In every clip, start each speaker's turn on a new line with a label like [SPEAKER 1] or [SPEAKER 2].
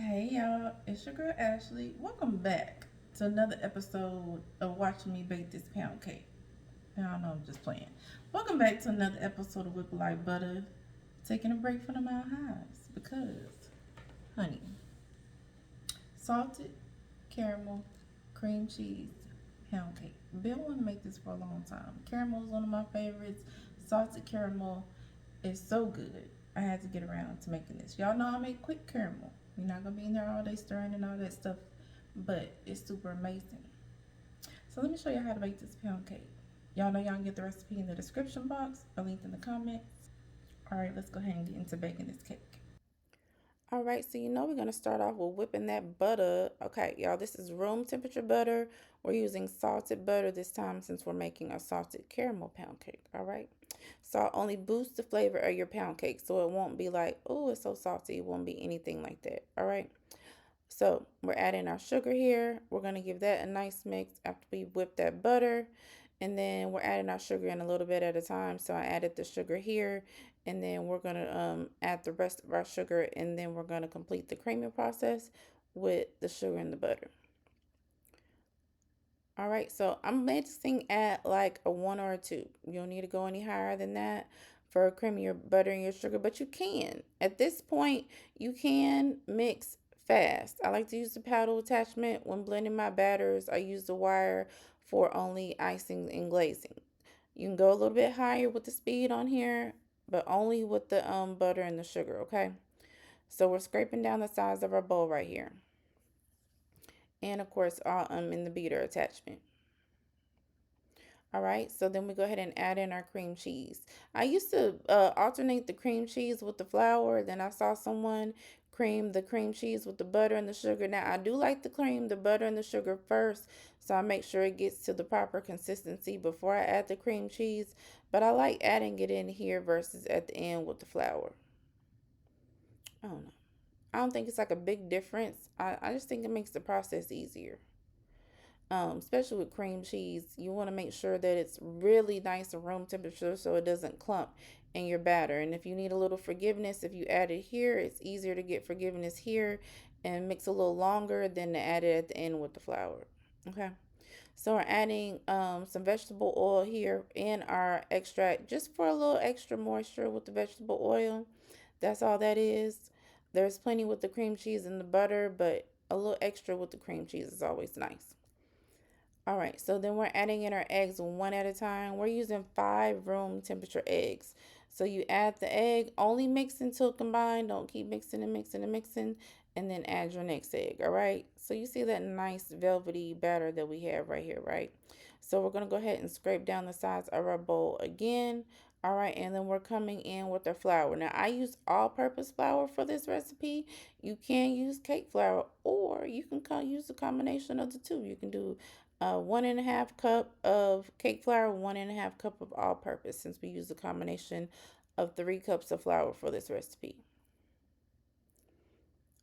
[SPEAKER 1] Hey y'all, it's your girl Ashley. Welcome back to another episode of watching me bake this pound cake. I don't know, I'm just playing. Welcome back to another episode of Whip Like Butter, taking a break from the mile highs because, honey, salted caramel cream cheese pound cake. Been wanting to make this for a long time. Caramel is one of my favorites. Salted caramel is so good. I had to get around to making this. Y'all know I make quick caramel. You're not gonna be in there all day stirring and all that stuff, but it's super amazing. So let me show you how to make this pound cake. Y'all know y'all can get the recipe in the description box or linked in the comments. All right, let's go ahead and get into baking this cake. All right, so we're gonna start off with whipping that butter. Okay, y'all, this is room temperature butter. We're using salted butter this time since we're making a salted caramel pound cake. All right, salt only boosts the flavor of your pound cake, so it won't be like, oh, it's so salty. It won't be anything like that. All right, so we're adding our sugar here. We're gonna give that a nice mix after we whip that butter. And then we're adding our sugar in a little bit at a time. So I added the sugar here, and then we're gonna add the rest of our sugar, and then we're gonna complete the creaming process with the sugar and the butter. All right, so I'm mixing at like a 1 or a 2. You don't need to go any higher than that for creaming your butter and your sugar, but you can. At this point, you can mix fast. I like to use the paddle attachment when blending my batters. I use the wire for only icing and glazing. You can go a little bit higher with the speed on here, but only with the butter and the sugar, okay? So we're scraping down the sides of our bowl right here. And of course, all in the beater attachment. All right, so then we go ahead and add in our cream cheese. I used to alternate the cream cheese with the flour. Then I saw someone cream the cream cheese with the butter and the sugar. Now, I do like the cream, the butter, and the sugar first, so I make sure it gets to the proper consistency before I add the cream cheese. But I like adding it in here versus at the end with the flour. I don't know. I don't think it's like a big difference. I just think it makes the process easier. Especially with cream cheese, you want to make sure that it's really nice and room temperature so it doesn't clump in your batter. And if you need a little forgiveness, if you add it here, it's easier to get forgiveness here and mix a little longer than to add it at the end with the flour. Okay. So we're adding some vegetable oil here in our extract just for a little extra moisture with the vegetable oil. That's all that is. There's plenty with the cream cheese and the butter, but a little extra with the cream cheese is always nice. All right, so then we're adding in our eggs one at a time. We're using 5 room temperature eggs. So you add the egg, only mix until combined. Don't keep mixing and mixing and mixing, and then add your next egg. All right, so you see that nice velvety batter that we have right here, right? So we're gonna go ahead and scrape down the sides of our bowl again. All right, and then we're coming in with our flour. Now, I use all-purpose flour for this recipe. You can use cake flour, or you can use a combination of the two. You can do 1.5 cup of cake flour, 1.5 cup of all-purpose, since we use a combination of 3 cups of flour for this recipe.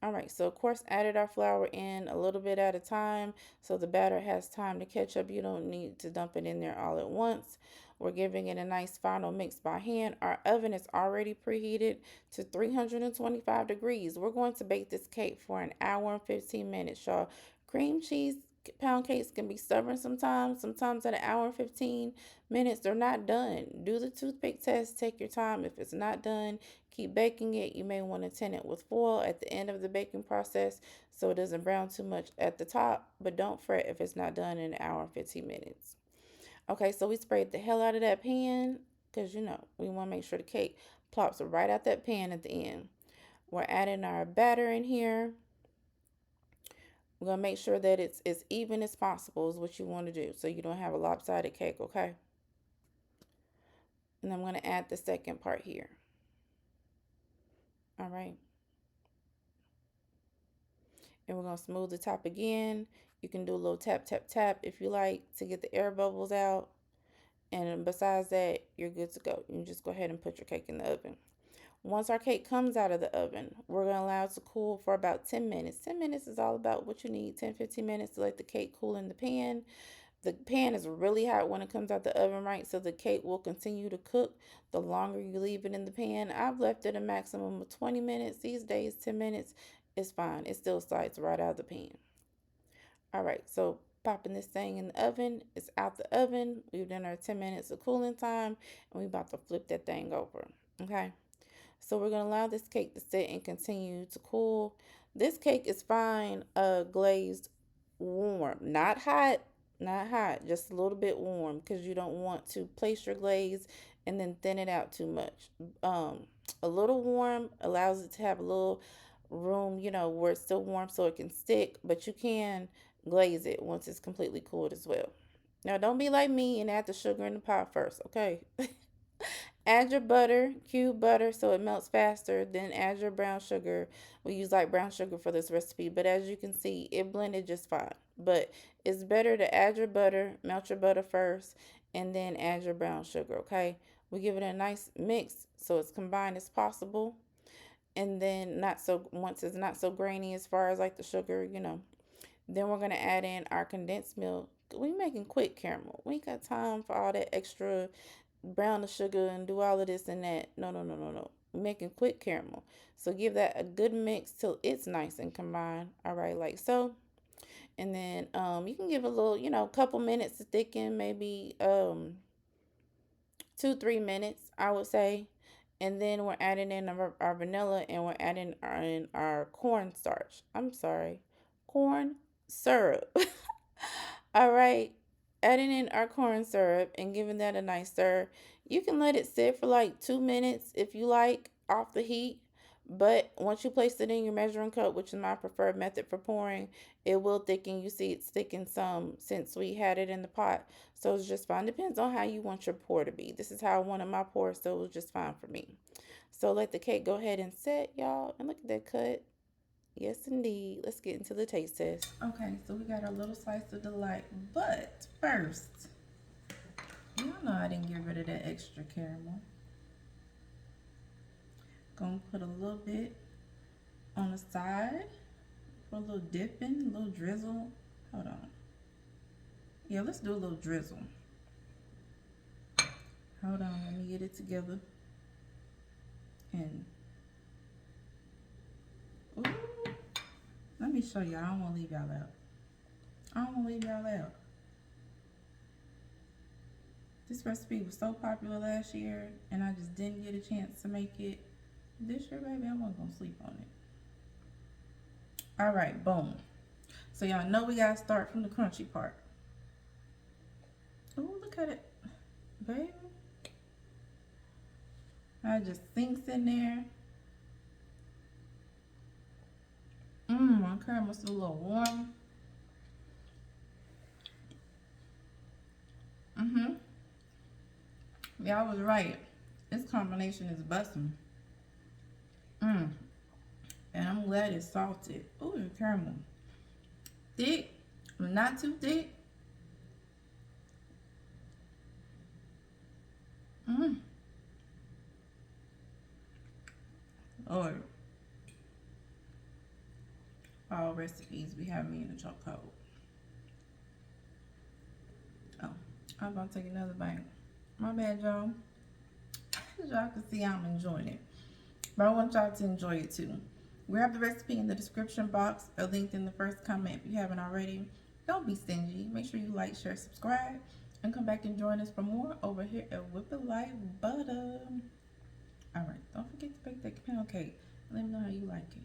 [SPEAKER 1] All right, so of course added our flour in a little bit at a time so the batter has time to catch up. You don't need to dump it in there all at once. We're giving it a nice final mix by hand. Our oven is already preheated to 325 degrees. We're going to bake this cake for an hour and 15 minutes, y'all. Cream cheese pound cakes can be stubborn sometimes. Sometimes at an hour and 15 minutes, they're not done. Do the toothpick test. Take your time. If it's not done, keep baking it. You may want to tin it with foil at the end of the baking process so it doesn't brown too much at the top, but don't fret if it's not done in an hour and 15 minutes. Okay, so we sprayed the hell out of that pan because we want to make sure the cake plops right out that pan at the end. We're adding our batter in here. We're going to make sure that it's as even as possible is what you want to do so you don't have a lopsided cake, okay? And I'm going to add the second part here. All right. And we're going to smooth the top again. You can do a little tap, tap, tap if you like to get the air bubbles out. And besides that, you're good to go. You can just go ahead and put your cake in the oven. Once our cake comes out of the oven, we're going to allow it to cool for about 10 minutes. 10 minutes is all about what you need. 10-15 minutes to let the cake cool in the pan. The pan is really hot when it comes out the oven, right? So the cake will continue to cook the longer you leave it in the pan. I've left it a maximum of 20 minutes. These days, 10 minutes it's fine. It still slides right out of the pan. All right, so popping this thing in the oven. It's out the oven. We've done our 10 minutes of cooling time, and we about to flip that thing over. Okay, so we're gonna allow this cake to sit and continue to cool. This cake is fine, glazed warm, not hot, not hot, just a little bit warm because you don't want to place your glaze and then thin it out too much. A little warm allows it to have a little room, where it's still warm so it can stick, but you can glaze it once it's completely cooled as well. Now, don't be like me and add the sugar in the pot first, okay? Add your butter, cube butter, so it melts faster. Then add your brown sugar. We use like brown sugar for this recipe, but as you can see, it blended just fine. But it's better to add your butter, melt your butter first, and then add your brown sugar, okay? We give it a nice mix so it's combined as possible. And then not so once it's not so grainy as far as like the sugar. Then we're gonna add in our condensed milk. We making quick caramel. We ain't got time for all that extra brown the sugar and do all of this and that. No, no, no, no, no. We're making quick caramel. So give that a good mix till it's nice and combined. All right, like so. And then you can give a little, couple minutes to thicken, maybe 2-3 minutes, I would say. And then we're adding in our vanilla, and we're adding in our cornstarch. I'm sorry, corn syrup. All right, adding in our corn syrup and giving that a nice stir. You can let it sit for like 2 minutes if you like off the heat. But once you place it in your measuring cup, which is my preferred method for pouring, it will thicken. You see it's thickened some since we had it in the pot. So it's just fine. Depends on how you want your pour to be. This is how I wanted my pour, so it was just fine for me. So let the cake go ahead and set, y'all. And look at that cut. Yes, indeed. Let's get into the taste test. Okay, so we got our little slice of delight. But first, y'all know I didn't get rid of that extra caramel. Gonna put a little bit on the side for a little dipping, a little drizzle. Hold on. Yeah, let's do a little drizzle. Hold on, let me get it together. And ooh, let me show y'all. I don't want to leave y'all out. I don't want to leave y'all out. This recipe was so popular last year, and I just didn't get a chance to make it this year, baby. I wasn't gonna sleep on it. All right, boom. So y'all know we gotta start from the crunchy part. Oh, look at it, baby. I just sinks in there. My caramel's still a little warm. Y'all was right. This combination is busting. And I'm glad it's salted. Ooh, the caramel. Thick, but not too thick. Lord. All recipes we have me in the chokehold. Oh, I'm about to take another bite. My bad, y'all. As y'all can see, I'm enjoying it. But I want y'all to enjoy it too. Grab the recipe in the description box or linked in the first comment if you haven't already. Don't be stingy. Make sure you like, share, subscribe, and come back and join us for more over here at Whip It Like Butter. Alright, don't forget to bake that pound cake. Let me know how you like it.